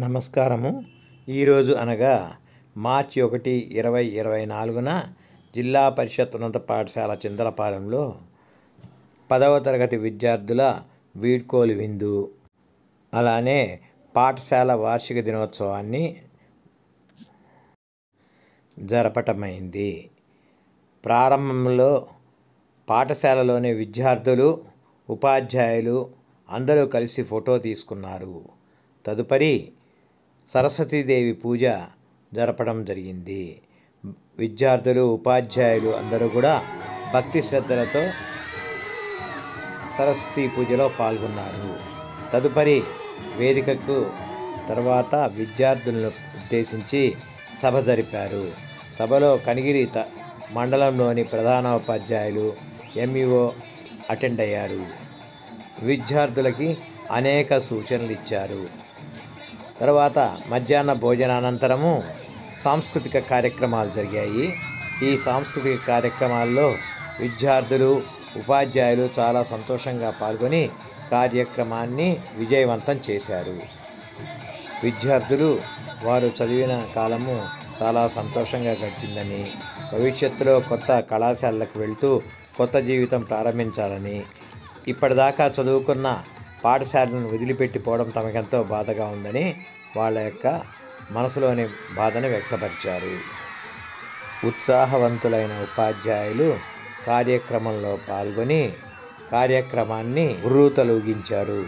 నమస్కారము. ఈరోజు అనగా మార్చి 1, 2024న జిల్లా పరిషత్ ఉన్నత పాఠశాల చింతలపాలెంలో 10వ తరగతి విద్యార్థుల వీడ్కోలు విందు, అలానే పాఠశాల వార్షిక దినోత్సవాన్ని జరపటమైంది. ప్రారంభంలో పాఠశాలలోని విద్యార్థులు, ఉపాధ్యాయులు అందరూ కలిసి ఫోటో తీసుకున్నారు. తదుపరి సరస్వతీదేవి పూజ జరపడం జరిగింది. విద్యార్థులు, ఉపాధ్యాయులు అందరూ కూడా భక్తి శ్రద్ధలతో సరస్వతీ పూజలో పాల్గొన్నారు. తదుపరి వేదికకు తర్వాత విద్యార్థులను ఉద్దేశించి సభ జరిపారు. సభలో కనిగిరి మండలంలోని ప్రధానోపాధ్యాయులు, ఎంఈఓ అటెండ్ అయ్యారు. విద్యార్థులకి అనేక సూచనలు ఇచ్చారు. తర్వాత మధ్యాహ్న భోజనానంతరము సాంస్కృతిక కార్యక్రమాలు జరిగాయి. ఈ సాంస్కృతిక కార్యక్రమాల్లో విద్యార్థులు, ఉపాధ్యాయులు చాలా సంతోషంగా పాల్గొని కార్యక్రమాన్ని విజయవంతం చేశారు. విద్యార్థులు వారు చదివిన కాలము చాలా సంతోషంగా గడిచిందని, భవిష్యత్తులో కొత్త కళాశాలలకు వెళ్తూ కొత్త జీవితం ప్రారంభించాలని, ఇప్పటిదాకా చదువుకున్న పాఠశాలను వదిలిపెట్టిపోవడం తమకెంతో బాధగా ఉందని వాళ్ళ యొక్క మనసులోని బాధను వ్యక్తపరిచారు. ఉత్సాహవంతులైన ఉపాధ్యాయులు కార్యక్రమంలో పాల్గొని కార్యక్రమాన్ని ఉర్రూతలూగించారు.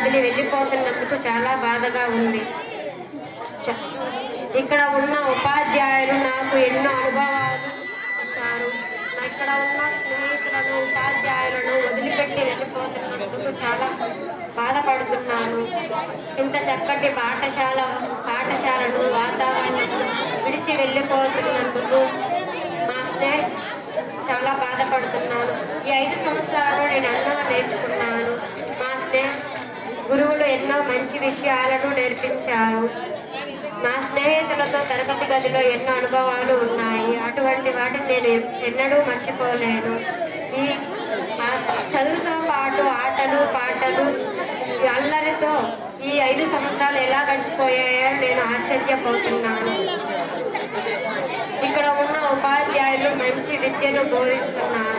వదిలి వెళ్ళిపోతున్నందుకు చాలా బాధగా ఉంది. ఇక్కడ ఉన్న ఉపాధ్యాయులు నాకు ఎన్నో అనుభవాలు ఇచ్చారు. ఇక్కడ ఉన్న స్నేహితులను ఉపాధ్యాయులను వదిలిపెట్టి వెళ్ళిపోతున్నందుకు చాలా బాధపడుతున్నాను. ఇంత చక్కటి పాఠశాలను వాతావరణం విడిచి వెళ్ళిపోతున్నందుకు చాలా బాధపడుతున్నాను. ఈ 5 సంవత్సరాలలో నేను ఎన్నో నేర్చుకున్నాను. గురువులు ఎన్నో మంచి విషయాలను నేర్పించారు. నా స్నేహితులతో తరగతి గదిలో ఎన్నో అనుభవాలు ఉన్నాయి. అటువంటి వాటిని నేను ఎన్నడూ మర్చిపోలేను. ఈ చదువుతో పాటు ఆటలు పాటలు అల్లరితో ఈ 5 సంవత్సరాలు ఎలా గడిచిపోయాయో నేను ఆశ్చర్యపోతున్నాను. ఇక్కడ ఉన్న ఉపాధ్యాయులు మంచి విద్యను బోధిస్తున్నారు.